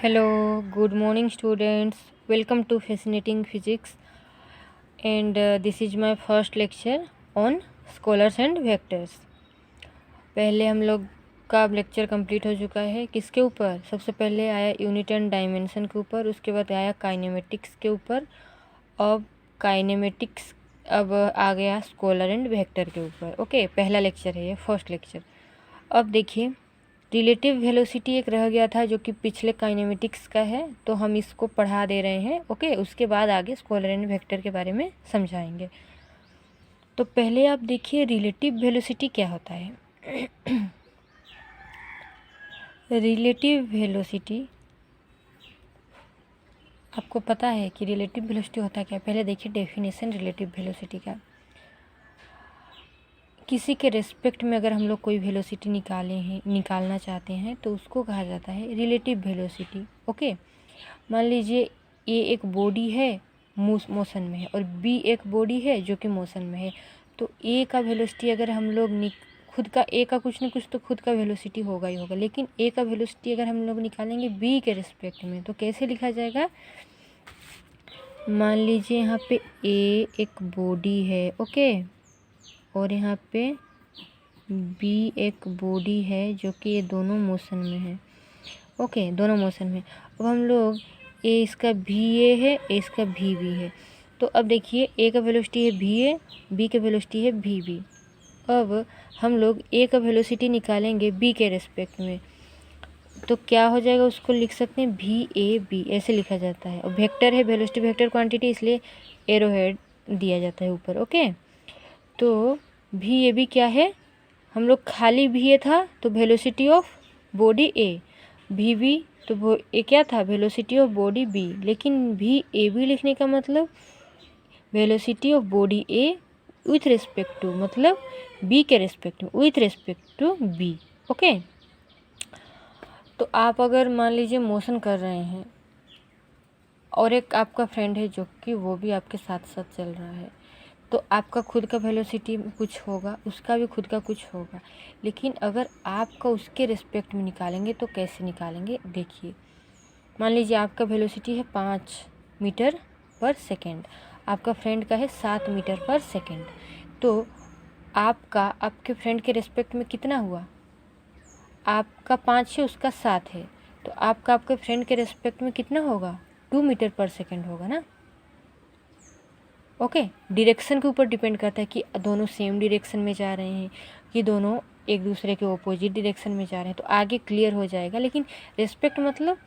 Hello, good morning, students. Welcome to Fascinating Physics, and this is my first lecture on scalars and vectors. पहले हम लोग का lecture complete हो चुका है किसके ऊपर? सबसे पहले आया यूनिट एंड डायमेंशन के ऊपर, उसके बाद आया काइनेमेटिक्स के ऊपर। अब आ गया स्केलर एंड वेक्टर के ऊपर। ओके, पहला लेक्चर है ये, फर्स्ट लेक्चर। अब देखिए, रिलेटिव वेलोसिटी एक रह गया था जो कि पिछले काइनेमेटिक्स का है, तो हम इसको पढ़ा दे रहे हैं। ओके, उसके बाद आगे स्केलर एंड वेक्टर के बारे में समझाएंगे। तो पहले आप देखिए रिलेटिव वेलोसिटी क्या होता है। रिलेटिव वेलोसिटी, आपको पता है कि रिलेटिव वेलोसिटी होता क्या है? पहले देखिए डेफिनेशन रिलेटिव वेलोसिटी का। किसी के रेस्पेक्ट में अगर हम लोग कोई वेलोसिटी निकालना चाहते हैं तो उसको कहा जाता है रिलेटिव वेलोसिटी। ओके, मान लीजिए ए एक बॉडी है, मोशन में है, और बी एक बॉडी है जो कि मोशन में है। तो ए का वेलोसिटी अगर हम लोग खुद का ए का कुछ न कुछ तो खुद का वेलोसिटी होगा ही होगा, लेकिन ए का वेलोसिटी अगर हम लोग निकालेंगे बी के रिस्पेक्ट में तो कैसे लिखा जाएगा? मान लीजिए यहाँ पे ए एक बॉडी है, ओके, और यहाँ पे बी एक बॉडी है जो कि ये दोनों मोशन में है। ओके, दोनों मोशन में। अब हम लोग ए इसका भी ए है, ए इसका भी बी है। तो अब देखिए ए का वेलोसिटी है भी ए, बी का वेलोसिटी है भी बी। अब हम लोग ए का वेलोसिटी निकालेंगे बी के रेस्पेक्ट में, तो क्या हो जाएगा? उसको लिख सकते हैं भी ए बी, ऐसे लिखा जाता है। और वेक्टर है, वेलोसिटी वेक्टर क्वांटिटी, इसलिए एरो हेड दिया जाता है ऊपर। ओके, तो भी ए बी क्या है? हम लोग खाली भी ए था तो वेलोसिटी ऑफ बॉडी ए, भी बी तो ए क्या था? Velocity of body B. लेकिन भी ए बी लिखने का मतलब velocity of body A with respect to, मतलब बी के रिस्पेक्ट में, with respect to B. Okay, तो आप अगर मान लीजिए मोशन कर रहे हैं और एक आपका फ्रेंड है जो कि वो भी आपके साथ साथ चल रहा है, तो आपका खुद का वेलोसिटी कुछ होगा, उसका भी खुद का कुछ होगा। लेकिन अगर आपका उसके रिस्पेक्ट में निकालेंगे तो कैसे निकालेंगे? देखिए, मान लीजिए आपका वेलोसिटी है 5 मीटर पर सेकेंड, आपका फ्रेंड का है 7 मीटर पर सेकेंड। तो आपका आपके फ्रेंड के रिस्पेक्ट में कितना हुआ? आपका 5 है, उसका 7 है, तो आपका आपके फ्रेंड के रिस्पेक्ट में कितना होगा? 2 मीटर पर सेकेंड होगा ना। ओके, डायरेक्शन के ऊपर डिपेंड करता है कि दोनों सेम डायरेक्शन में जा रहे हैं कि दोनों एक दूसरे के ऑपोजिट डायरेक्शन में जा रहे हैं, तो आगे क्लियर हो जाएगा। लेकिन रिस्पेक्ट मतलब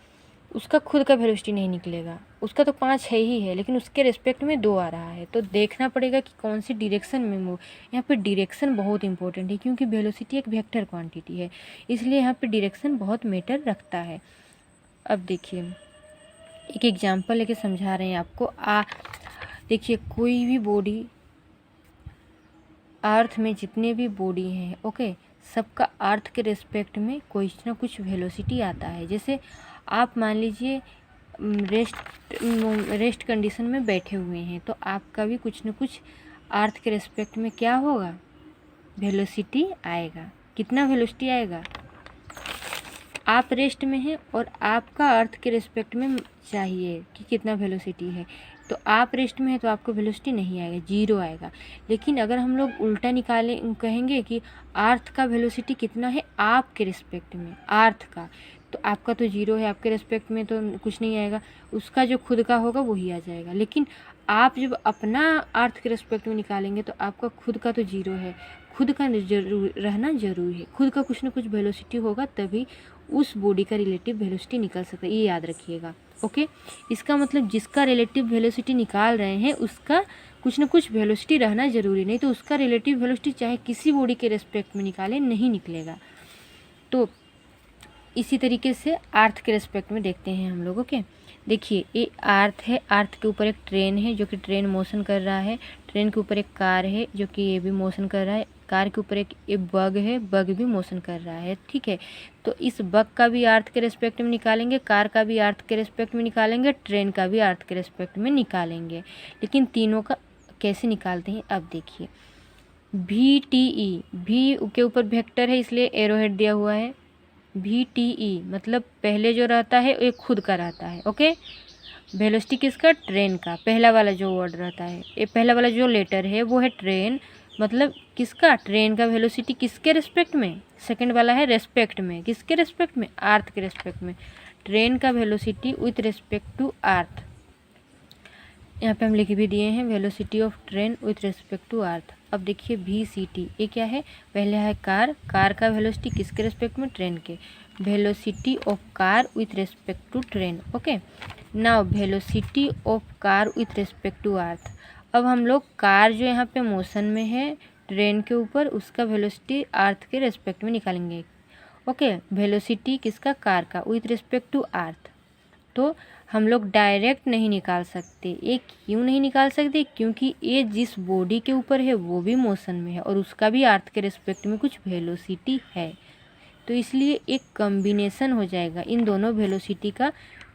उसका खुद का वेलोसिटी नहीं निकलेगा, उसका तो 5 है ही है, लेकिन उसके रिस्पेक्ट में 2 आ रहा है, तो देखना पड़ेगा कि कौन सी डायरेक्शन में मूव। यहाँ पे डायरेक्शन बहुत इंपॉर्टेंट है क्योंकि वेलोसिटी एक वेक्टर क्वांटिटी है, इसलिए यहाँ पे डायरेक्शन बहुत मैटर रखता है। अब देखिए एक एग्जाम्पल लेके समझा रहे हैं आपको। देखिए, कोई भी बॉडी, अर्थ में जितने भी बॉडी हैं, ओके, सबका अर्थ के रिस्पेक्ट में कुछ ना कुछ वेलोसिटी आता है। जैसे आप मान लीजिए रेस्ट कंडीशन में बैठे हुए हैं, तो आपका भी कुछ ना कुछ अर्थ के रिस्पेक्ट में क्या होगा? वेलोसिटी आएगा। कितना वेलोसिटी आएगा? आप रेस्ट में हैं और आपका अर्थ के रिस्पेक्ट में चाहिए कि कितना वेलोसिटी है, तो आप रेस्ट में है तो आपको वेलोसिटी नहीं आएगा, 0 आएगा। लेकिन अगर हम लोग उल्टा कहेंगे कि अर्थ का वेलोसिटी कितना है आपके रिस्पेक्ट में, अर्थ का, तो आपका तो 0 है, आपके रिस्पेक्ट में तो कुछ नहीं आएगा, उसका जो खुद का होगा वही आ जाएगा। लेकिन आप जब अपना अर्थ के रिस्पेक्ट में निकालेंगे तो आपका खुद का तो 0 है, खुद का रहना जरूरी है, खुद का कुछ ना कुछ वेलोसिटी होगा तभी उस बॉडी का रिलेटिव वेलोसिटी निकल सकता है, ये याद रखिएगा। ओके, इसका मतलब जिसका रिलेटिव वेलोसिटी निकाल रहे हैं उसका कुछ ना कुछ वेलोसिटी रहना जरूरी, नहीं तो उसका रिलेटिव वेलोसिटी चाहे किसी बॉडी के रेस्पेक्ट में निकाले नहीं निकलेगा। तो इसी तरीके से अर्थ के रेस्पेक्ट में देखते हैं हम लोग। ओके, देखिए ये अर्थ है, अर्थ के ऊपर एक ट्रेन है जो कि ट्रेन मोशन कर रहा है, ट्रेन के ऊपर एक कार है जो कि ये भी मोशन कर रहा है, कार के ऊपर एक बग है, बग भी मोशन कर रहा है। ठीक है, तो इस बग का भी अर्थ के रेस्पेक्ट में निकालेंगे, कार का भी अर्थ के रेस्पेक्ट में निकालेंगे, ट्रेन का भी अर्थ के रेस्पेक्ट में निकालेंगे। लेकिन तीनों का कैसे निकालते हैं अब देखिए। भी टी ई, भी के ऊपर वेक्टर है इसलिए एरो हेड दिया हुआ है, VTE मतलब पहले जो रहता है वो खुद का रहता है। ओके, वेलोसिटी किसका? ट्रेन का। पहला वाला जो वर्ड रहता है, ये पहला वाला जो लेटर है वो है ट्रेन, मतलब किसका? ट्रेन का वेलोसिटी किसके रिस्पेक्ट में? सेकंड वाला है रेस्पेक्ट में। किसके रिस्पेक्ट में? अर्थ के रिस्पेक्ट में। ट्रेन का velocity with respect to earth. यहाँ पे हम लिख भी दिए हैं velocity of train with respect to earth. अब देखिए VCT, ये क्या है? पहले है कार, कार का वेलोसिटी किसके रिस्पेक्ट में? ट्रेन के। Velocity of car with respect to train. Okay, now velocity of car with respect to earth. अब हम लोग कार जो यहाँ पे मोशन में है ट्रेन के ऊपर, उसका वेलोसिटी अर्थ के रिस्पेक्ट में निकालेंगे। ओके, वेलोसिटी किसका? कार का विथ रिस्पेक्ट टू अर्थ। तो हम लोग डायरेक्ट नहीं निकाल सकते। ये क्यों नहीं निकाल सकते? क्योंकि ये जिस बॉडी के ऊपर है वो भी मोशन में है और उसका भी अर्थ के रिस्पेक्ट में कुछ वेलोसिटी है, तो इसलिए एक कॉम्बिनेशन हो जाएगा इन दोनों वेलोसिटी का,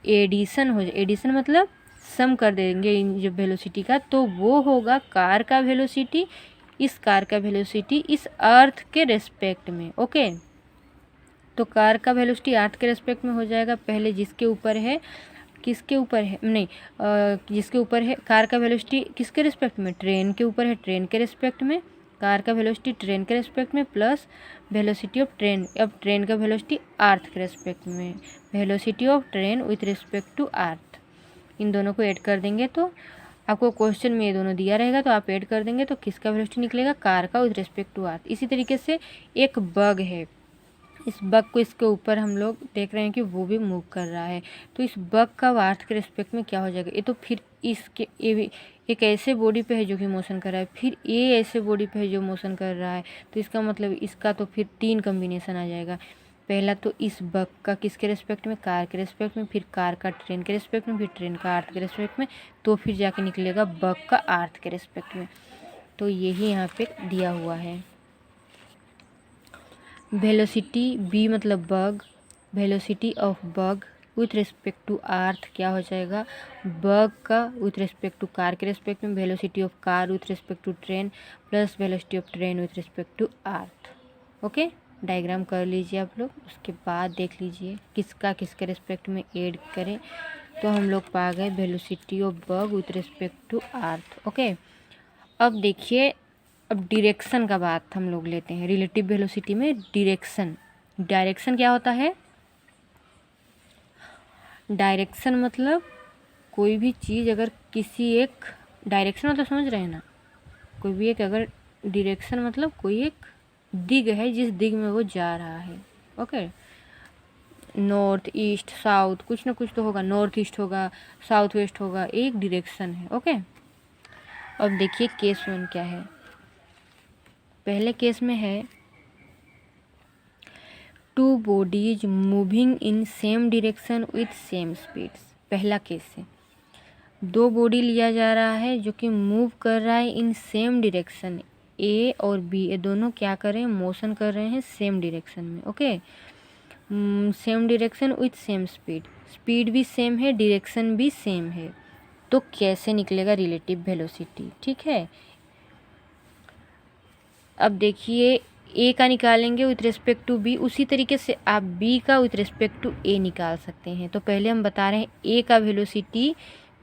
एडिशन हो जाए। एडिशन मतलब सम कर देंगे इन जो वेलोसिटी का, तो वो होगा कार का वेलोसिटी, इस कार का वेलोसिटी इस अर्थ के रेस्पेक्ट में। ओके, तो कार का वेलोसिटी अर्थ के रेस्पेक्ट में हो जाएगा। पहले जिसके ऊपर है, किसके ऊपर है? नहीं, जिसके ऊपर है कार का वेलोसिटी किसके रिस्पेक्ट में? ट्रेन के ऊपर है, ट्रेन के रिस्पेक्ट में। कार का वेलोसिटी ट्रेन के रिस्पेक्ट में प्लस वेलोसिटी ऑफ ट्रेन, अब ट्रेन का वेलोसिटी अर्थ के रिस्पेक्ट में। Velocity of train with respect to earth, इन दोनों को ऐड कर देंगे तो आपको क्वेश्चन में ये दोनों दिया रहेगा, तो आप ऐड कर देंगे तो किसका वेलोसिटी निकलेगा? कार का विथ रिस्पेक्ट टू अर्थ। इसी तरीके से एक बग है, इस बग को इसके ऊपर हम लोग देख रहे हैं कि वो भी मूव कर रहा है, तो इस बग का अर्थ के रिस्पेक्ट में क्या हो जाएगा? ये तो फिर इसके ये एक ऐसे बॉडी पे है जो कि मोशन कर रहा है, फिर ये ऐसे बॉडी पे है जो मोशन कर रहा है, तो इसका मतलब इसका तो फिर 3 कॉम्बिनेशन आ जाएगा। पहला तो इस बग का किसके रिस्पेक्ट में? कार के रिस्पेक्ट में, फिर कार का ट्रेन के रिस्पेक्ट में, फिर ट्रेन का अर्थ के रिस्पेक्ट में, तो फिर जाके निकलेगा बग का अर्थ के रिस्पेक्ट में। तो यही यहाँ पे दिया हुआ है। वेलोसिटी B मतलब bug, velocity of bug with respect to earth क्या हो जाएगा? बग का विथ रिस्पेक्ट टू कार के रिस्पेक्ट में, velocity of car with respect to train plus velocity of train with respect to earth. Okay, diagram कर लीजिए आप लोग, उसके बाद देख लीजिए किसका किसके रिस्पेक्ट में ऐड करें। तो हम लोग पा गए velocity of bug with respect to earth. Okay, अब देखिए, अब डायरेक्शन का बात हम लोग लेते हैं। रिलेटिव वेलोसिटी में डायरेक्शन, डायरेक्शन क्या होता है? डायरेक्शन मतलब कोई भी चीज़ अगर किसी एक डायरेक्शन मतलब समझ रहे हैं ना, कोई भी एक अगर डायरेक्शन मतलब कोई एक दिग है जिस दिग में वो जा रहा है। ओके, नॉर्थ ईस्ट साउथ कुछ ना कुछ तो होगा, नॉर्थ ईस्ट होगा, साउथ वेस्ट होगा, एक डायरेक्शन है। ओके, अब देखिए केस 1 क्या है। पहले केस में है two bodies moving in same direction with same speeds. पहला केस है, दो बॉडी लिया जा रहा है जो कि मूव कर रहा है इन सेम डायरेक्शन, A और B, ये दोनों क्या कर रहे हैं? मोशन कर रहे हैं सेम डायरेक्शन में। Okay, same direction with same speed, speed भी सेम है, डायरेक्शन भी सेम है, तो कैसे निकलेगा रिलेटिव वेलोसिटी? ठीक है, अब देखिए A का निकालेंगे विथ रिस्पेक्ट टू B, उसी तरीके से आप B का विथ रिस्पेक्ट टू A निकाल सकते हैं। तो पहले हम बता रहे हैं A का वेलोसिटी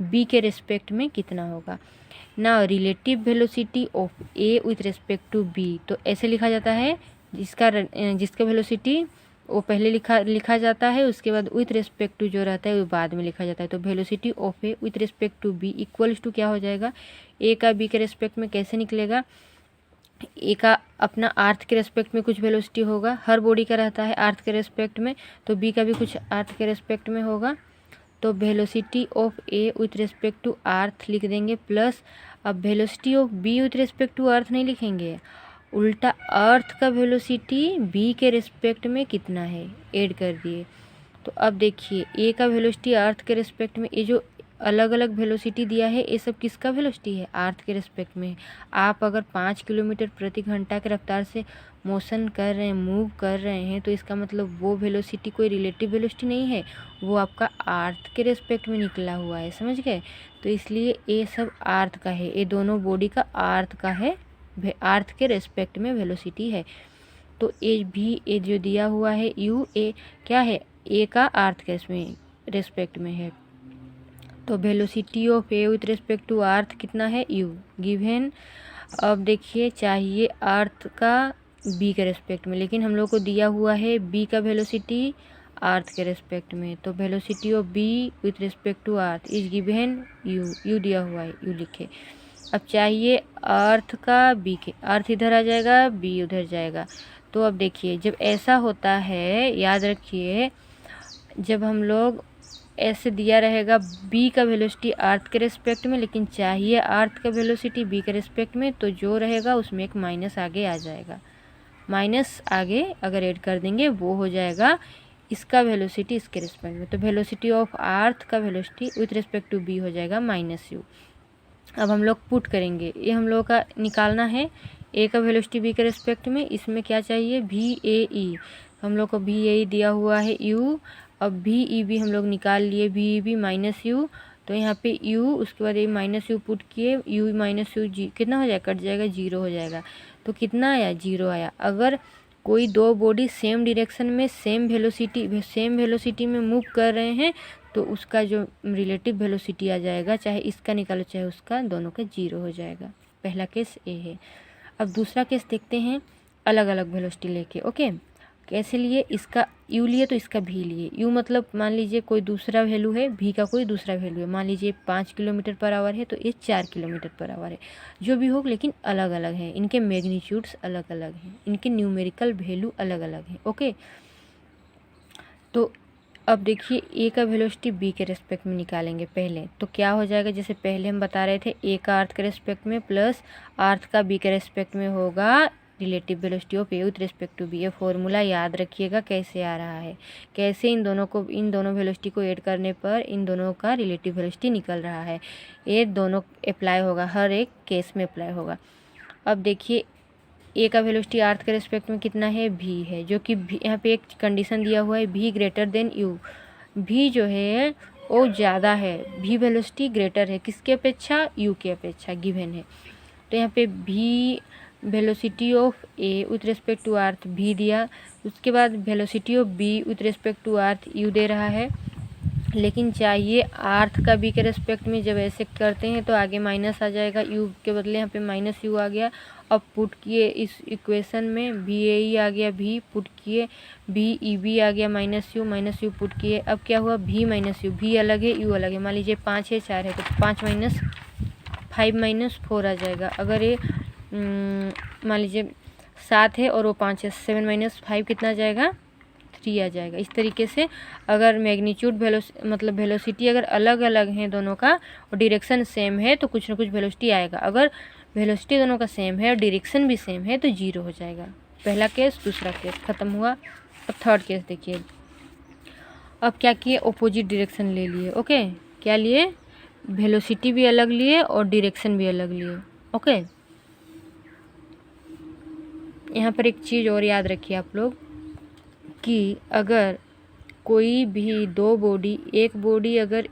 B के रिस्पेक्ट में कितना होगा। ना relative velocity of A with respect to B, तो ऐसे लिखा जाता है, जिसका वेलोसिटी वो पहले लिखा जाता है, उसके बाद विथ रिस्पेक्ट टू जो रहता है वो बाद में लिखा जाता है। तो velocity of A with respect to B equals to क्या हो जाएगा? A का B के रिस्पेक्ट में कैसे निकलेगा? ए का अपना अर्थ के रेस्पेक्ट में कुछ वेलोसिटी होगा, हर बॉडी का रहता है अर्थ के रेस्पेक्ट में, तो बी का भी कुछ अर्थ के रेस्पेक्ट में होगा। तो velocity of A with respect to earth लिख देंगे प्लस, अब velocity of B with respect to earth नहीं लिखेंगे, उल्टा अर्थ का वेलोसिटी बी के रिस्पेक्ट में कितना है ऐड कर दिए। तो अब देखिए ए का वेलोसिटी अर्थ के रिस्पेक्ट में, ये जो अलग अलग वेलोसिटी दिया है ये सब किसका वेलोसिटी है? अर्थ के रिस्पेक्ट में। आप अगर 5 किलोमीटर प्रति घंटा के रफ्तार से मोशन कर रहे हैं, मूव कर रहे हैं, तो इसका मतलब वो वेलोसिटी कोई रिलेटिव वेलोसिटी नहीं है, वो आपका अर्थ के रिस्पेक्ट में निकला हुआ है, समझ गए? तो इसलिए ये सब अर्थ का है, ये दोनों बॉडी का अर्थ का है, अर्थ के रिस्पेक्ट में वेलोसिटी है। तो ए भी ए जो दिया हुआ है यू ए क्या है, ए का अर्थ केस में रेस्पेक्ट में है। तो velocity of A with respect to earth कितना है, यू गिवन। अब देखिए चाहिए अर्थ का बी के रेस्पेक्ट में, लेकिन हम लोग को दिया हुआ है बी का वेलोसिटी अर्थ के रेस्पेक्ट में। तो velocity of B with respect to earth is given U दिया हुआ है, यू लिखे। अब चाहिए अर्थ का बी के, अर्थ इधर आ जाएगा, बी उधर जाएगा। तो अब देखिए जब ऐसा होता है, याद रखिए जब हम लोग ऐसे दिया रहेगा बी का वेलोसिटी अर्थ के रेस्पेक्ट में, लेकिन चाहिए अर्थ का वेलोसिटी बी के रेस्पेक्ट में, तो जो रहेगा उसमें एक माइनस आगे आ जाएगा। माइनस आगे अगर ऐड कर देंगे वो हो जाएगा इसका वेलोसिटी इसके रेस्पेक्ट में। तो वेलोसिटी ऑफ अर्थ का velocity with respect to B हो जाएगा माइनस यू। अब हम लोग पुट करेंगे, ये हम लोग का निकालना है ए का वेलोसिटी बी के रेस्पेक्ट में। इसमें क्या चाहिए, भी ए ई, हम लोग को भी ए ई दिया हुआ है यू। अब भी ई भी हम लोग निकाल लिए, भी ई भी माइनस यू। तो यहाँ पे यू, उसके बाद ये माइनस यू पुट किए, यू माइनस यू जी कितना हो जाएगा, कट जाएगा, जीरो हो जाएगा। तो कितना आया, जीरो आया। अगर कोई दो बॉडी सेम डायरेक्शन में सेम वेलोसिटी में मूव कर रहे हैं तो उसका जो रिलेटिव वेलोसिटी आ जाएगा, चाहे इसका निकालो चाहे उसका, दोनों का जीरो हो जाएगा। पहला केस ए है। अब दूसरा केस देखते हैं अलग अलग वेलोसिटी लेके। ओके, कैसे लिए, इसका यू लिए तो इसका भी लिए। यू मतलब मान लीजिए कोई दूसरा वैल्यू है, भी का कोई दूसरा वैल्यू है, मान लीजिए 5 किलोमीटर पर आवर है तो ये 4 किलोमीटर पर आवर है, जो भी हो, लेकिन अलग अलग हैं, इनके मैग्नीट्यूड्स अलग अलग हैं, इनके न्यूमेरिकल वैल्यू अलग अलग हैं। ओके, तो अब देखिए ए का वेलोसिटी बी के रेस्पेक्ट में निकालेंगे पहले। तो क्या हो जाएगा, जैसे पहले हम बता रहे थे ए का अर्थ के रेस्पेक्ट में प्लस अर्थ का बी के रेस्पेक्ट में होगा relative velocity of A with respect to B. ये फॉर्मूला याद रखिएगा कैसे आ रहा है, कैसे इन दोनों वेलोसिटी को ऐड करने पर इन दोनों का रिलेटिव वेलोसिटी निकल रहा है। ये दोनों अप्लाई होगा, हर एक केस में अप्लाई होगा। अब देखिए ए का वेलोसिटी अर्थ के रेस्पेक्ट में कितना है, भी है, जो कि यहाँ पे एक कंडीशन दिया हुआ है भी ग्रेटर देन यू। भी जो है वो ज़्यादा है, भी वेलोसिटी ग्रेटर है किसके अपेक्षा, यू के अपेक्षा, गिवन है। तो यहाँ पे भी velocity of A with respect to earth भी दिया, उसके बाद velocity of B with respect to earth U दे रहा है, लेकिन चाहिए अर्थ का बी के रेस्पेक्ट में। जब ऐसे करते हैं तो आगे माइनस आ जाएगा, यू के बदले यहाँ पे माइनस यू आ गया। अब पुट किए इस इक्वेशन में, भी ए ई आ गया, भी पुट किए, भी ई बी आ गया, माइनस यू पुट किए। अब क्या हुआ, भी माइनस यू, भी अलग है यू अलग है, मान लीजिए 5 है 4 है तो 5 माइनस 5 माइनस 4 आ जाएगा। अगर ये मान लीजिए 7 है और वो 5 है, 7 माइनस 5 कितना आ जाएगा, 3 आ जाएगा। इस तरीके से अगर मैग्नीट्यूड मतलब वेलोसिटी अगर अलग अलग हैं दोनों का और डायरेक्शन सेम है तो कुछ ना कुछ वेलोसिटी आएगा। अगर वेलोसिटी दोनों का सेम है और डायरेक्शन भी सेम है तो जीरो हो जाएगा। पहला केस, दूसरा केस खत्म हुआ। अब थर्ड केस देखिए। अब क्या किए, अपोजिट डायरेक्शन ले लिए। ओके, क्या लिए, वेलोसिटी भी अलग लिए और डायरेक्शन भी अलग लिए। ओके, यहाँ पर एक चीज़ और याद रखिए आप लोग कि अगर कोई भी दो बॉडी, एक बॉडी अगर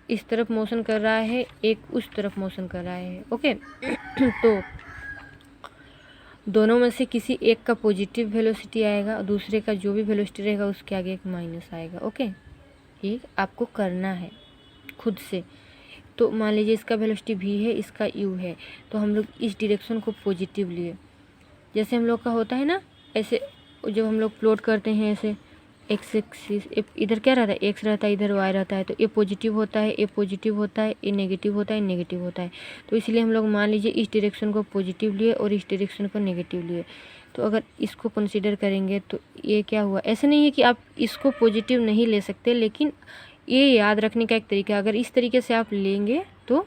इस तरफ मोशन कर रहा है, एक उस तरफ मोशन कर रहा है, ओके तो दोनों में से किसी एक का पॉजिटिव वेलोसिटी आएगा और दूसरे का जो भी वेलोसिटी रहेगा उसके आगे एक माइनस आएगा। ओके, ये आपको करना है खुद से। तो मान लीजिए इसका वेलोसिटी भी है, इसका यू है, तो हम लोग इस डायरेक्शन को पॉजिटिव लिए। जैसे हम लोग का होता है ना, ऐसे जब हम लोग प्लॉट करते हैं ऐसे एक्स एक्सिस, इधर क्या रहता है, एक्स रहता है, इधर वाई रहता है, तो ये पॉजिटिव होता है, ये पॉजिटिव होता है, ये नेगेटिव होता है, नेगेटिव होता है। तो इसलिए हम लोग मान लीजिए इस डायरेक्शन को पॉजिटिव लिए और इस डायरेक्शन को नेगेटिव लिए। तो अगर इसको कंसीडर करेंगे तो ये क्या हुआ, ऐसे नहीं है कि आप इसको पॉजिटिव नहीं ले सकते, लेकिन ये याद रखने का एक तरीका, अगर इस तरीके से आप लेंगे तो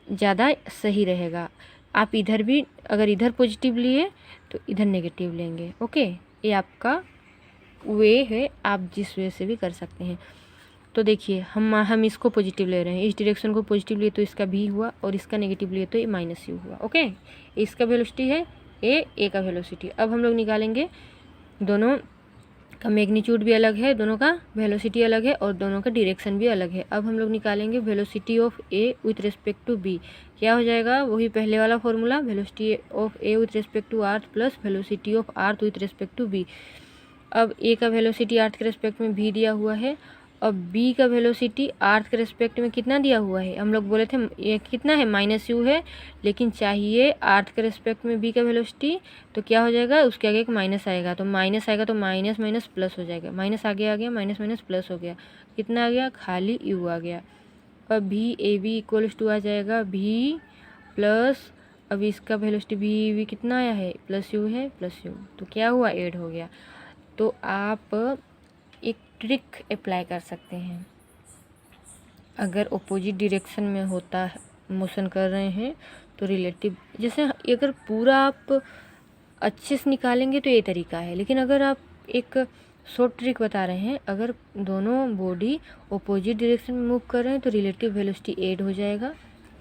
ज़्यादा सही रहेगा। आप इधर भी अगर इधर पॉजिटिव लिए तो इधर नेगेटिव लेंगे। ओके, ये आपका वे है, आप जिस वे से भी कर सकते हैं। तो देखिए हम इसको पॉजिटिव ले रहे हैं, इस डायरेक्शन को पॉजिटिव लिए तो इसका भी हुआ और इसका नेगेटिव लिए तो ये माइनस यू हुआ। ओके, इसका वेलोसिटी है ए का वेलोसिटी। अब हम लोग निकालेंगे दोनों का मैग्नीट्यूड भी अलग है, दोनों का वेलोसिटी अलग है और दोनों का डायरेक्शन भी अलग है। अब हम लोग निकालेंगे velocity of A with respect to B. क्या हो जाएगा, वही पहले वाला formula, velocity of A with respect to earth plus velocity of earth with respect to B. अब ए का वेलोसिटी अर्थ के रिस्पेक्ट में भी दिया हुआ है, अब बी का वेलोसिटी अर्थ के रिस्पेक्ट में कितना दिया हुआ है, हम लोग बोले थे ये कितना है -u है, लेकिन चाहिए अर्थ के रिस्पेक्ट में बी का वेलोसिटी, तो क्या हो जाएगा, उसके आगे एक माइनस आएगा, तो माइनस आएगा तो माइनस माइनस प्लस हो जाएगा, माइनस आगे आ गया, माइनस माइनस प्लस हो गया, कितना आ गया, खाली u आ गया। अब भी ए बी इक्वल्स टू आ जाएगा भी प्लस, अब इसका वेलोसिटी भी कितना आया है, +u है, +u, तो क्या हुआ, ऐड हो गया। तो आप एक ट्रिक अप्लाई कर सकते हैं, अगर अपोजिट डायरेक्शन में होता है, मोशन कर रहे हैं, तो रिलेटिव, जैसे अगर पूरा आप अच्छे से निकालेंगे तो ये तरीका है, लेकिन अगर आप एक शॉर्ट ट्रिक बता रहे हैं, अगर दोनों बॉडी अपोजिट डायरेक्शन में मूव कर रहे हैं तो रिलेटिव वेलोसिटी ऐड हो जाएगा,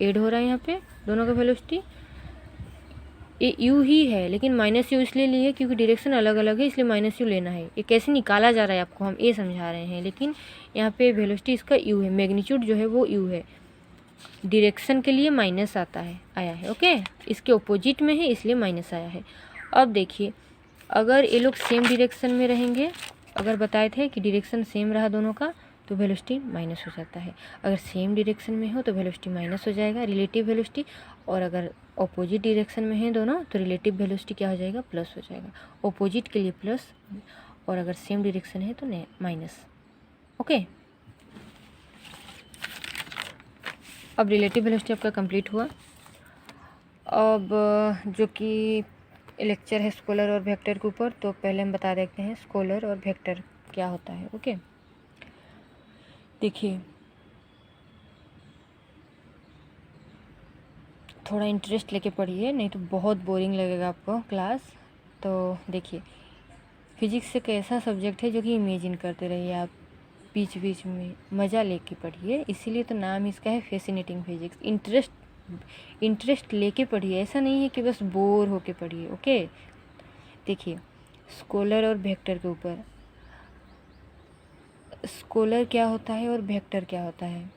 ऐड हो रहा है यहाँ पे दोनों का वेलोसिटी, ये यू ही है, लेकिन -u इसलिए लिए क्योंकि डायरेक्शन अलग अलग है, इसलिए -u लेना है। ये कैसे निकाला जा रहा है आपको हम ये समझा रहे हैं, लेकिन यहाँ पे वेलोसिटी इसका u है, मैग्नीट्यूड जो है वो u है, डायरेक्शन के लिए माइनस आता है, आया है, ओके, इसके ऑपोजिट में है इसलिए माइनस आया है। अब देखिए, अगर ये लोग सेम डायरेक्शन में रहेंगे, अगर बताए थे कि डायरेक्शन सेम रहा दोनों का तो वेलोसिटी माइनस हो जाता है, अगर सेम डायरेक्शन में हो तो वेलोसिटी माइनस हो जाएगा, रिलेटिव वेलोसिटी, और अगर ऑपोजिट डायरेक्शन में है दोनों तो रिलेटिव वेलोसिटी क्या हो जाएगा, प्लस हो जाएगा, ऑपोजिट के लिए प्लस, और अगर सेम डायरेक्शन है तो माइनस, ओके। अब रिलेटिव वेलोसिटी आपका कंप्लीट हुआ। अब जो कि लेक्चर है स्केलर और वेक्टर के ऊपर, तो पहले हम बता देते हैं स्केलर और वेक्टर क्या होता है, ओके। देखिए, थोड़ा इंटरेस्ट लेके पढ़िए, नहीं तो बहुत बोरिंग लगेगा आपको क्लास। तो देखिए, फिजिक्स एक ऐसा सब्जेक्ट है जो कि इमेजिन करते रहिए आप, बीच बीच में मज़ा लेके पढ़िए, इसीलिए तो नाम इसका है फैसिनेटिंग फिजिक्स। इंटरेस्ट लेके पढ़िए, ऐसा नहीं है कि बस बोर होके पढ़िए, ओके। देखिए, स्केलर और वेक्टर के ऊपर, स्केलर क्या होता है और वेक्टर क्या होता है।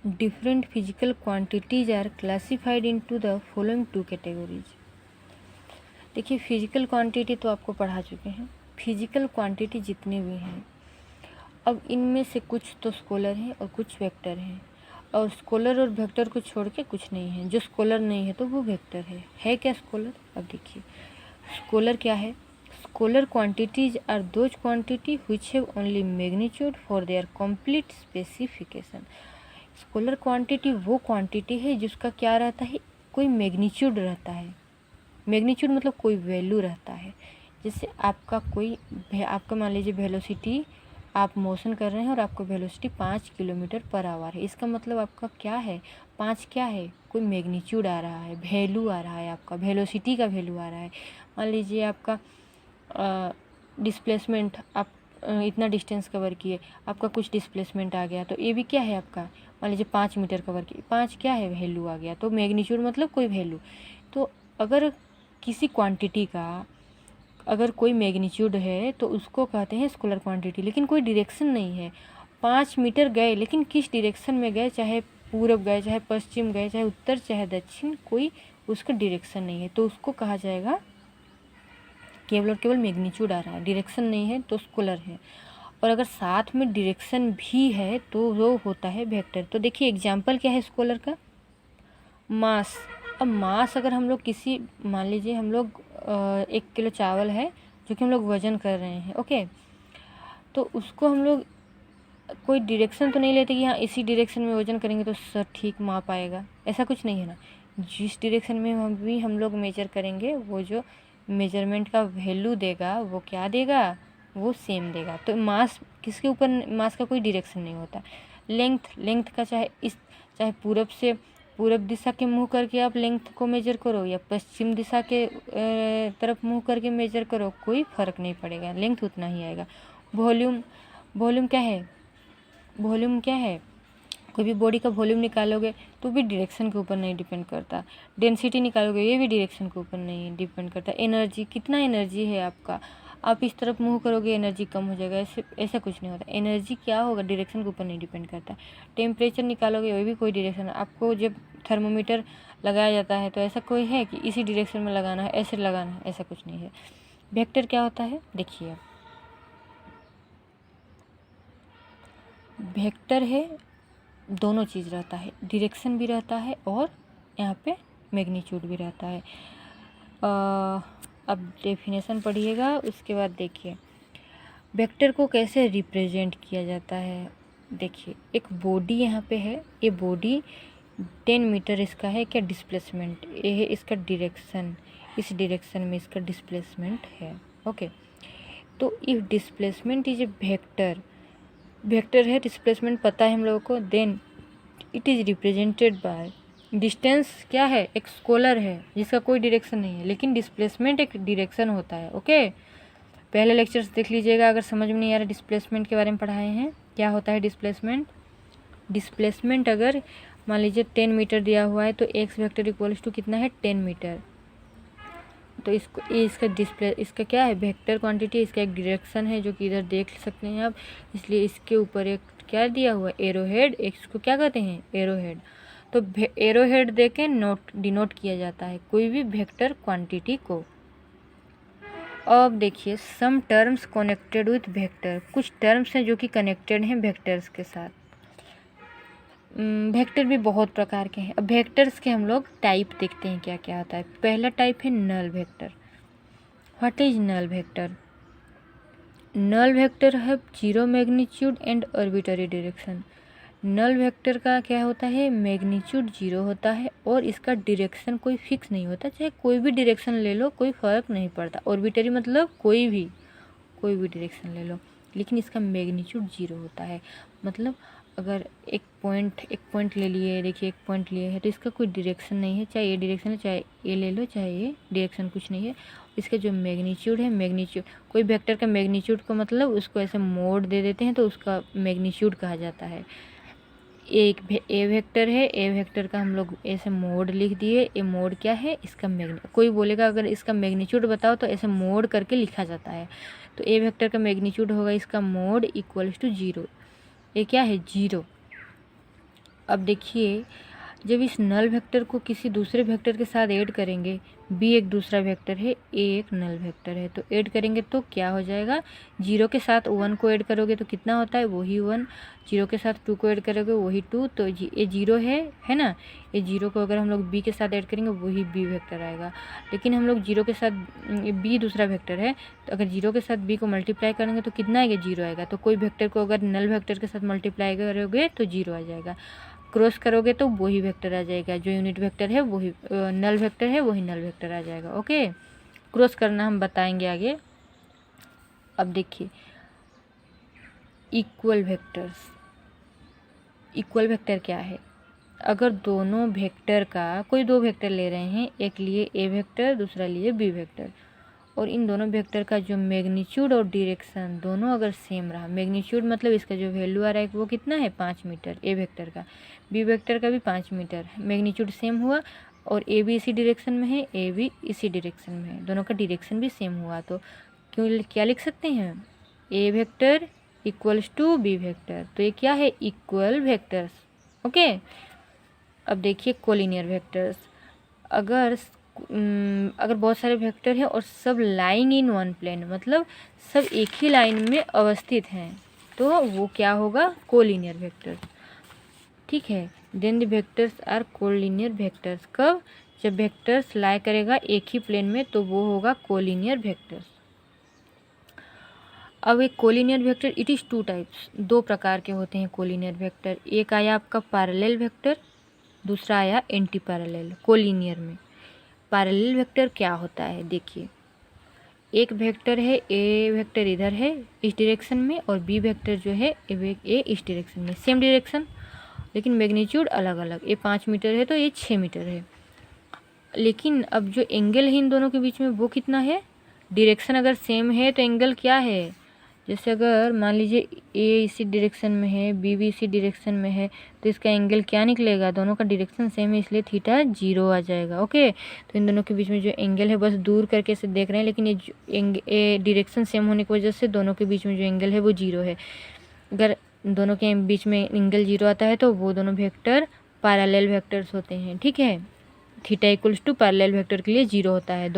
Different physical quantities are classified into the following 2 categories. देखिए, फिजिकल क्वांटिटी तो आपको पढ़ा चुके हैं, फिजिकल क्वांटिटी जितने भी हैं, अब इनमें से कुछ तो स्केलर हैं और कुछ वेक्टर हैं, और स्केलर और वेक्टर को छोड़ के कुछ नहीं है, जो स्केलर नहीं है तो वो वेक्टर है क्या स्केलर। अब देखिए, स्केलर क्या है, scalar quantities are those quantity which have only magnitude for their complete specification. Scalar quantity वो क्वांटिटी है जिसका क्या रहता है, कोई मैग्नीट्यूड रहता है, मैग्नीट्यूड मतलब कोई वैल्यू रहता है। जैसे आपका मान लीजिए वेलोसिटी, आप मोशन कर रहे हैं और आपका वेलोसिटी 5 किलोमीटर पर आवर है, इसका मतलब आपका क्या है, 5 क्या है, कोई मैग्नीट्यूड आ रहा है, वैल्यू आ रहा है, आपका वेलोसिटी का वैल्यू आ रहा है। मान लीजिए आपका डिस्प्लेसमेंट, आप इतना डिस्टेंस कवर किए, आपका कुछ डिस्प्लेसमेंट आ गया, तो ये भी क्या है आपका, मान लीजिए 5 मीटर कवर किए, 5 क्या है, वैल्यू आ गया, तो मैग्नीट्यूड मतलब कोई वैल्यू। तो अगर किसी क्वांटिटी का अगर कोई मैग्नीट्यूड है तो उसको कहते हैं स्केलर क्वांटिटी, लेकिन कोई डायरेक्शन नहीं है, 5 मीटर गए लेकिन किस डायरेक्शन में गए, चाहे पूरब गए, चाहे पश्चिम गए, चाहे उत्तर, चाहे दक्षिण, कोई उसका डायरेक्शन नहीं है, तो उसको कहा जाएगा केवल और केवल मैग्नीट्यूड आ रहा है, डायरेक्शन नहीं है तो स्केलर है। और अगर साथ में डायरेक्शन भी है तो वो होता है वेक्टर। तो देखिए, एग्जाम्पल क्या है स्केलर का, मास। अब मास अगर हम लोग किसी, मान लीजिए हम लोग 1 किलो चावल है जो कि हम लोग वज़न कर रहे हैं, ओके, तो उसको हम लोग कोई डायरेक्शन तो नहीं लेते कि हाँ इसी डायरेक्शन में वज़न करेंगे तो सर ठीक माप आएगा, ऐसा कुछ नहीं है ना। जिस डायरेक्शन में हम लोग मेजर करेंगे, वो जो मेजरमेंट का वैल्यू देगा वो क्या देगा, वो सेम देगा। तो मास किसके ऊपर, मास का कोई डायरेक्शन नहीं होता। लेंथ का चाहे पूरब दिशा के मुँह करके आप लेंथ को मेजर करो या पश्चिम दिशा के तरफ मुँह करके मेजर करो, कोई फ़र्क नहीं पड़ेगा, लेंथ उतना ही आएगा। वॉल्यूम क्या है, कोई भी बॉडी का वॉल्यूम निकालोगे तो भी डायरेक्शन के ऊपर नहीं डिपेंड करता। डेंसिटी निकालोगे, ये भी डायरेक्शन के ऊपर नहीं डिपेंड करता। एनर्जी, कितना एनर्जी है आपका, आप इस तरफ मूव करोगे एनर्जी कम हो जाएगा, ऐसे ऐसा कुछ नहीं होता। एनर्जी क्या होगा, डायरेक्शन के ऊपर नहीं डिपेंड करता। टेम्परेचर निकालोगे वही भी कोई डायरेक्शन, आपको जब थर्मोमीटर लगाया जाता है तो ऐसा कोई है कि इसी डायरेक्शन में लगाना है, ऐसे लगाना है, ऐसा कुछ नहीं है। वेक्टर क्या होता है देखिए, वेक्टर है दोनों चीज़ रहता है, डायरेक्शन भी रहता है और यहाँ पे मैग्नीट्यूड भी रहता है। अब डेफिनेशन पढ़िएगा, उसके बाद देखिए वेक्टर को कैसे रिप्रेजेंट किया जाता है। देखिए एक बॉडी यहाँ पे है, ये बॉडी 10 मीटर इसका है क्या डिस्प्लेसमेंट, ये है इसका डायरेक्शन, इस डायरेक्शन में इसका डिस्प्लेसमेंट है। ओके, तो if displacement is a vector, vector है डिस्प्लेसमेंट पता है हम लोगों को, then it is represented by, distance क्या है एक स्केलर है जिसका कोई डायरेक्शन नहीं है, लेकिन डिस्प्लेसमेंट एक डायरेक्शन होता है। ओके, पहले लेक्चर्स देख लीजिएगा, अगर समझ में नहीं आ रहा डिस्प्लेसमेंट के बारे में पढ़ाए हैं, क्या होता है डिस्प्लेसमेंट। डिस्प्लेसमेंट अगर मान लीजिए 10 मीटर दिया हुआ है तो एक्स वेक्टर इक्वल्स टू कितना है 10 मीटर, तो इसको ये इसका क्या है वेक्टर क्वांटिटी, इसका एक डायरेक्शन है जो कि इधर देख सकते हैं आप, इसलिए इसके ऊपर एक क्या दिया हुआ एरोहेड, इसको क्या कहते हैं एरोहेड। तो एरोहेड दे के डिनोट किया जाता है कोई भी वेक्टर क्वांटिटी को। अब देखिए some terms connected with vector, कुछ टर्म्स हैं जो कि कनेक्टेड हैं वेक्टर्स के साथ। वेक्टर भी बहुत प्रकार के हैं। अब वेक्टर्स के हम लोग टाइप देखते हैं क्या क्या होता है। पहला टाइप है null vector. What is null vector? Null vector है zero magnitude and arbitrary direction. Null vector का क्या होता है, मैग्नीट्यूड जीरो होता है और इसका डायरेक्शन कोई फिक्स नहीं होता, चाहे कोई भी डायरेक्शन ले लो कोई फ़र्क नहीं पड़ता। आर्बिट्ररी मतलब कोई भी डायरेक्शन ले लो, लेकिन इसका मैग्नीट्यूड जीरो होता है। मतलब अगर एक पॉइंट ले लिए, देखिए एक पॉइंट लिए है तो इसका कोई डायरेक्शन नहीं है, चाहे ये डायरेक्शन है चाहे ये ले लो, चाहे ये डायरेक्शन कुछ नहीं है। इसका जो मैग्नीट्यूड है, मैग्नीट्यूड कोई वेक्टर का मैग्नीट्यूड को मतलब उसको ऐसे मोड दे देते हैं तो उसका मैग्नीट्यूड कहा जाता है। एक ए वेक्टर है, ए वेक्टर का हम लोग ऐसे मोड लिख दिए। ए मोड क्या है, इसका कोई बोलेगा अगर इसका मैग्नीट्यूड बताओ तो ऐसे मोड करके लिखा जाता है। तो ए वेक्टर का मैग्नीट्यूड होगा इसका मोड इक्वल्स टू जीरो। ये क्या है जीरो। अब देखिए जब इस नल वेक्टर को किसी दूसरे वेक्टर के साथ ऐड करेंगे, बी एक दूसरा वेक्टर है, ए एक नल वेक्टर है, तो ऐड करेंगे तो क्या हो जाएगा, जीरो के साथ वन को ऐड करोगे तो कितना होता है वही वन, जीरो के साथ टू को ऐड करोगे वही टू, तो ये जीरो है ना, ये जीरो को अगर हम लोग बी के साथ ऐड करेंगे वही बी वेक्टर आएगा। लेकिन हम लोग जीरो के साथ बी दूसरा वेक्टर है, तो अगर जीरो के साथ बी को मल्टीप्लाई करेंगे तो कितना आएगा जीरो आएगा। तो कोई वेक्टर को अगर नल वेक्टर के साथ मल्टीप्लाई करोगे तो जीरो आ जाएगा, क्रॉस करोगे तो वही वेक्टर आ जाएगा, जो यूनिट वेक्टर है वही नल वेक्टर है वही नल वेक्टर आ जाएगा। ओके, क्रॉस करना हम बताएंगे आगे। अब देखिए इक्वल वेक्टर्स। इक्वल वेक्टर क्या है, अगर दोनों वेक्टर का कोई दो वेक्टर ले रहे हैं, एक लिए ए वेक्टर दूसरा लिए बी वेक्टर, और इन दोनों वेक्टर का जो मैग्नीट्यूड और डायरेक्शन दोनों अगर सेम रहा, मैग्नीट्यूड मतलब इसका जो वैल्यू आ रहा है वो कितना है 5 मीटर, ए वेक्टर का, बी वेक्टर का भी 5 मीटर, मैग्नीट्यूड सेम हुआ और ए भी इसी डायरेक्शन में है, ए भी इसी डायरेक्शन में है, दोनों का डायरेक्शन भी सेम हुआ, तो क्या लिख सकते हैं, A vector equals to B vector. तो ये क्या है, इक्वल वेक्टर्स। ओके, अब देखिए कोलिनियर वेक्टर्स। अगर बहुत सारे वेक्टर हैं और सब लाइंग इन वन प्लेन, मतलब सब एक ही लाइन में अवस्थित हैं, तो वो क्या होगा, कोलिनियर वेक्टर्स। ठीक है, then the vectors are collinear vectors. कब, जब वेक्टर्स लाई करेगा एक ही प्लेन में तो वो होगा कोलिनियर वेक्टर्स। अब एक collinear vector, it is two types, दो प्रकार के होते हैं कोलिनियर वेक्टर। एक आया आपका पैरेलल वेक्टर, दूसरा आया एंटी पैरेलल। कोलिनियर में पैरेलल वेक्टर क्या होता है, देखिए एक वेक्टर है, ए वेक्टर इधर है इस डायरेक्शन में और बी वेक्टर जो है ए इस डायरेक्शन में, सेम डायरेक्शन लेकिन मैग्नीट्यूड अलग अलग। ये 5 मीटर है तो ये 6 मीटर है, लेकिन अब जो एंगल है इन दोनों के बीच में वो कितना है, डायरेक्शन अगर सेम है तो एंगल क्या है, जैसे अगर मान लीजिए ए इसी डायरेक्शन में है, बी भी इसी डायरेक्शन में है, तो इसका एंगल क्या निकलेगा, दोनों का डायरेक्शन सेम है इसलिए थीटा 0 आ जाएगा। ओके, तो इन दोनों के बीच में जो एंगल है, बस दूर करके से देख रहे हैं, लेकिन ये डायरेक्शन सेम होने की वजह से दोनों के बीच में जो एंगल है वो 0 है। अगर दोनों के बीच में एंगल 0 आता है तो वो दोनों वेक्टर पैरेलल वेक्टर्स होते हैं। ठीक है, theta equals to parallel vector के लिए 0 होता है।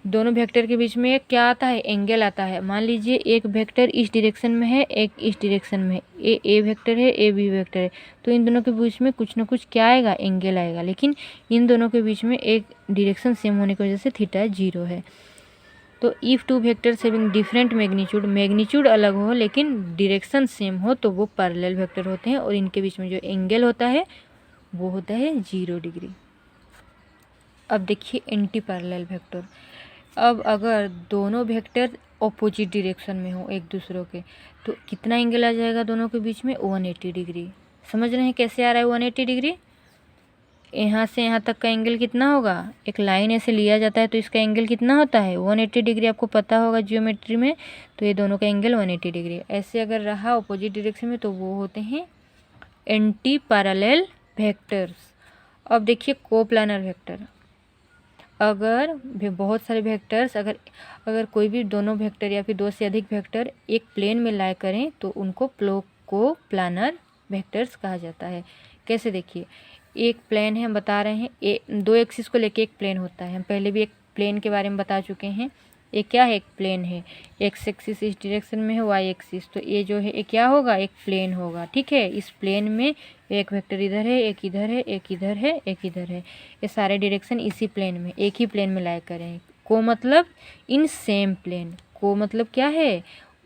दोनों वेक्टर के बीच में क्या आता है, एंगल आता है। मान लीजिए एक वेक्टर इस डायरेक्शन में है, एक इस डायरेक्शन में है, ए वेक्टर है, ए बी वेक्टर है, तो इन दोनों के बीच में कुछ ना कुछ क्या आएगा, एंगल आएगा। लेकिन इन दोनों के बीच में एक डायरेक्शन सेम होने की वजह से थीटा 0 है। तो if two vectors having different magnitude अलग हो लेकिन डायरेक्शन सेम हो तो वो पैरेलल वेक्टर होते हैं, और इनके बीच में जो एंगल होता है वो होता है 0 डिग्री। अब देखिए एंटी पैरेलल वेक्टर। अब अगर दोनों वेक्टर ऑपोजिट डायरेक्शन में हो एक दूसरों के, तो कितना एंगल आ जाएगा दोनों के बीच में, 180 डिग्री। समझ रहे हैं कैसे आ रहा है 180 डिग्री। यहाँ से यहाँ तक का एंगल कितना होगा, एक लाइन ऐसे लिया जाता है तो इसका एंगल कितना होता है 180 डिग्री, आपको पता होगा ज्योमेट्री में। तो ये दोनों का एंगल 180 डिग्री। ऐसे अगर रहा ऑपोजिट डायरेक्शन में तो वो होते हैं एंटी पैरेलल वेक्टर्स। अब देखिए कोप्लानर वेक्टर। अगर बहुत सारे वेक्टर्स अगर कोई भी दोनों वेक्टर या फिर दो से अधिक वेक्टर एक प्लेन में लाई करें तो उनको कोप्लानर वेक्टर्स कहा जाता है। कैसे, देखिए एक प्लेन है, हम बता रहे हैं दो एक्सिस को लेके एक प्लेन होता है। हम पहले भी एक प्लेन के बारे में बता चुके हैं। ये क्या है, एक प्लेन है, एक्स एक्सिस इस डायरेक्शन में है, वाई एक्सिस, तो ये जो है ये क्या होगा, एक प्लेन होगा। ठीक है, इस प्लेन में एक वेक्टर इधर है, एक इधर है, एक इधर है, एक इधर है, ये सारे डायरेक्शन इसी प्लेन में, एक ही प्लेन में लाई करें। को मतलब इन सेम प्लेन, को मतलब क्या है,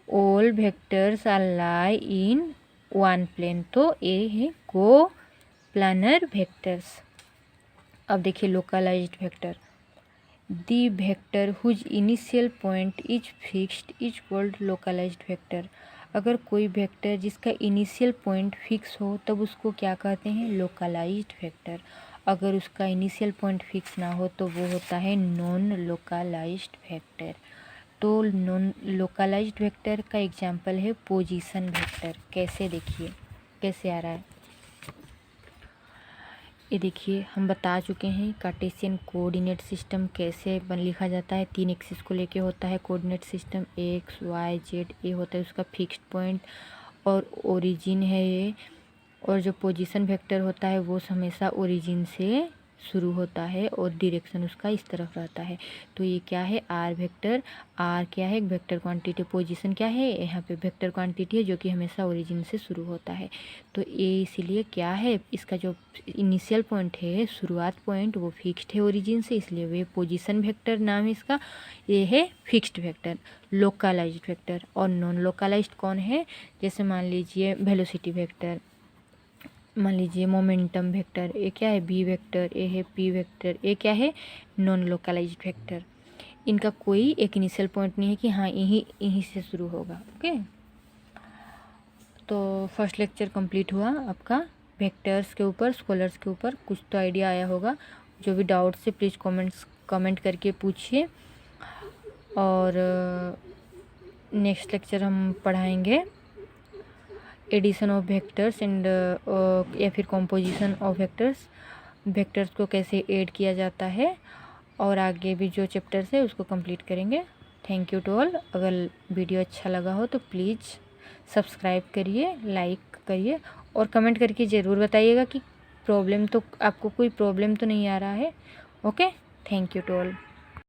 all vectors are lie in one plane, तो ये है को प्लानर वेक्टर्स। अब देखिए localized vector. The vector whose initial point is fixed is called localized vector। अगर कोई वेक्टर जिसका इनिशियल पॉइंट फिक्स हो तब उसको क्या कहते हैं, लोकलाइज्ड वेक्टर। अगर उसका इनिशियल पॉइंट फिक्स ना हो तो वो होता है नॉन लोकलाइज्ड वेक्टर। तो नॉन लोकलाइज्ड वेक्टर का एग्जांपल है पोजीशन वेक्टर। कैसे, देखिए कैसे आ रहा है, ये देखिए हम बता चुके हैं कार्टेशियन कोऑर्डिनेट सिस्टम कैसे लिखा जाता है। 3 एक्सिस को लेके होता है coordinate system, X Y Z, ये होता है उसका फिक्स्ड पॉइंट और ओरिजिन है ये। और जो पोजीशन वेक्टर होता है वो हमेशा ओरिजिन से शुरू होता है और डायरेक्शन उसका इस तरफ रहता है। तो ये क्या है, आर वेक्टर। आर क्या है, वेक्टर क्वांटिटी। पोजीशन क्या है, यहाँ पे वेक्टर क्वांटिटी है जो कि हमेशा ओरिजिन से शुरू होता है। तो ये इसीलिए क्या है, इसका जो इनिशियल पॉइंट है, शुरुआत पॉइंट, वो फिक्स्ड है ओरिजिन से, इसलिए वे पोजीशन वेक्टर नाम है इसका। ये है फिक्स्ड वेक्टर, लोकलाइज्ड वेक्टर। और नॉन लोकलाइज्ड कौन है, जैसे मान लीजिए वेलोसिटी वेक्टर, मान लीजिए मोमेंटम वेक्टर, ये क्या है बी वेक्टर, ये है पी वेक्टर, ये क्या है नॉन लोकलाइज्ड वेक्टर। इनका कोई एक इनिशियल पॉइंट नहीं है कि हाँ यहीं से शुरू होगा। ओके, तो फर्स्ट लेक्चर कंप्लीट हुआ आपका वेक्टर्स के ऊपर, स्कॉलर्स के ऊपर। कुछ तो आइडिया आया होगा। जो भी डाउट्स है प्लीज़ कमेंट करके पूछिए। और नेक्स्ट लेक्चर हम पढ़ाएंगे एडिशन ऑफ वेक्टर्स एंड या फिर कॉम्पोजिशन ऑफ वेक्टर्स को कैसे ऐड किया जाता है, और आगे भी जो चैप्टर्स है उसको कंप्लीट करेंगे। Thank you to all. अगर वीडियो अच्छा लगा हो तो प्लीज़ सब्सक्राइब करिए, लाइक करिए और कमेंट करके ज़रूर बताइएगा कि आपको कोई प्रॉब्लम तो नहीं आ रहा है। Okay, thank you to all.